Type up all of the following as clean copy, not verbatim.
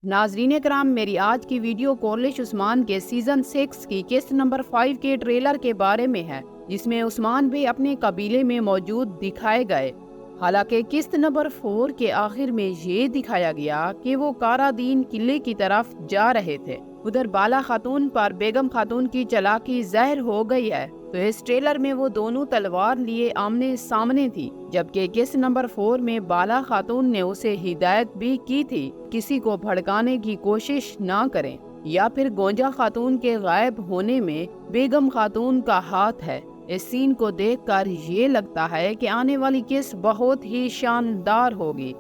नाजरीन कराम, मेरी आज की वीडियो कोर्लिश उस्मान के सीजन 6 की किस्त नंबर 5 के ट्रेलर के बारे में है, जिसमें उस्मान भी अपने कबीले में मौजूद दिखाए गए। हालांकि किस्त नंबर 4 के आखिर में ये दिखाया गया कि वो कारादीन किले की तरफ जा रहे थे। उधर बाला खातून पर बेगम खातून की चालाकी ज़ाहिर हो गई है, तो इस ट्रेलर में वो दोनों तलवार लिए आमने सामने थी, जबकि किस्त नंबर 4 में बाला खातून ने उसे हिदायत भी की थी किसी को भड़काने की कोशिश ना करें, या फिर गोंजा खातून के गायब होने में बेगम खातून का हाथ है। इस सीन को देखकर ये लगता है कि आने वाली किस्त बहुत ही शानदार होगी।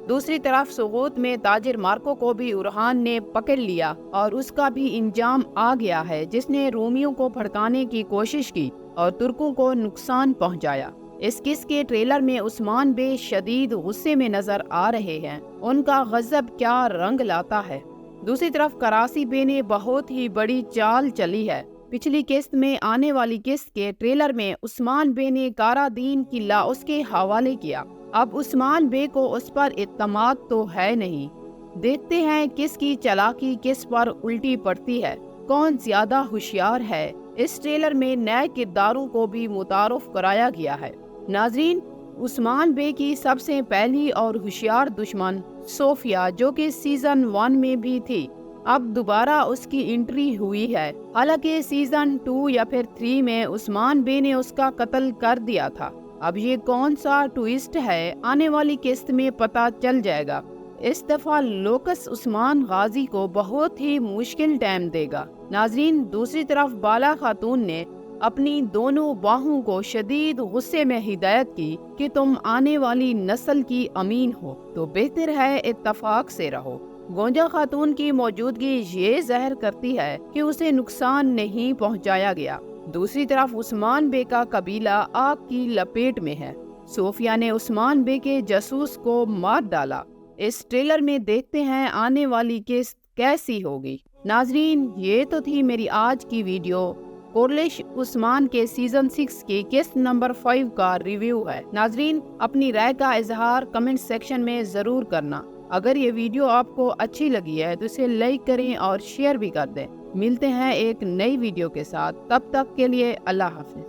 दूसरी तरफ सुगूत में ताजिर मार्को को भी उरहान ने पकड़ लिया और उसका भी इंजाम आ गया है, जिसने रोमियों को भड़काने की कोशिश की और तुर्कों को नुकसान पहुंचाया। इस किस के ट्रेलर में उस्मान बे शदीद गुस्से में नजर आ रहे हैं। उनका गजब क्या रंग लाता है। दूसरी तरफ करासी बे ने बहुत ही बड़ी चाल चली है। पिछली किस्त में आने वाली किस्त के ट्रेलर में उस्मान बे ने कारादीन किला उसके हवाले किया। अब उस्मान बे को उस पर इत्तमाद तो है नहीं। देखते हैं किसकी चालाकी किस पर उल्टी पड़ती है, कौन ज्यादा होशियार है। इस ट्रेलर में नए किरदारों को भी मुतारुफ कराया गया है। नाजरीन, उस्मान बे की सबसे पहली और होशियार दुश्मन सोफिया, जो कि सीजन 1 में भी थी, अब दोबारा उसकी एंट्री हुई है। हालांकि सीजन 2 या फिर 3 में उस्मान बे ने उसका कत्ल कर दिया था। अब ये कौन सा ट्विस्ट है, आने वाली किस्त में पता चल जाएगा। इस दफा लोकस उस्मान गाजी को बहुत ही मुश्किल टाइम देगा। नाजरीन, दूसरी तरफ बाला खातून ने अपनी दोनों बाहों को शदीद गुस्से में हिदायत की कि तुम आने वाली नस्ल की अमीन हो, तो बेहतर है इत्तफाक से रहो। गोंजा खातून की मौजूदगी ये ज़ाहिर करती है कि उसे नुकसान नहीं पहुंचाया गया। दूसरी तरफ उस्मान बे का कबीला आग की लपेट में है। सोफिया ने उस्मान बे के जासूस को मार डाला। इस ट्रेलर में देखते हैं आने वाली किस्त कैसी होगी। नाजरीन, ये तो थी मेरी आज की वीडियो। कोर्लिश उस्मान के सीजन 6 की किस्त नंबर 5 का रिव्यू है। नाजरीन, अपनी राय का इजहार कमेंट सेक्शन में ज़रूर करना। अगर ये वीडियो आपको अच्छी लगी है तो इसे लाइक करें और शेयर भी कर दें। मिलते हैं एक नई वीडियो के साथ, तब तक के लिए अल्लाह हाफिज।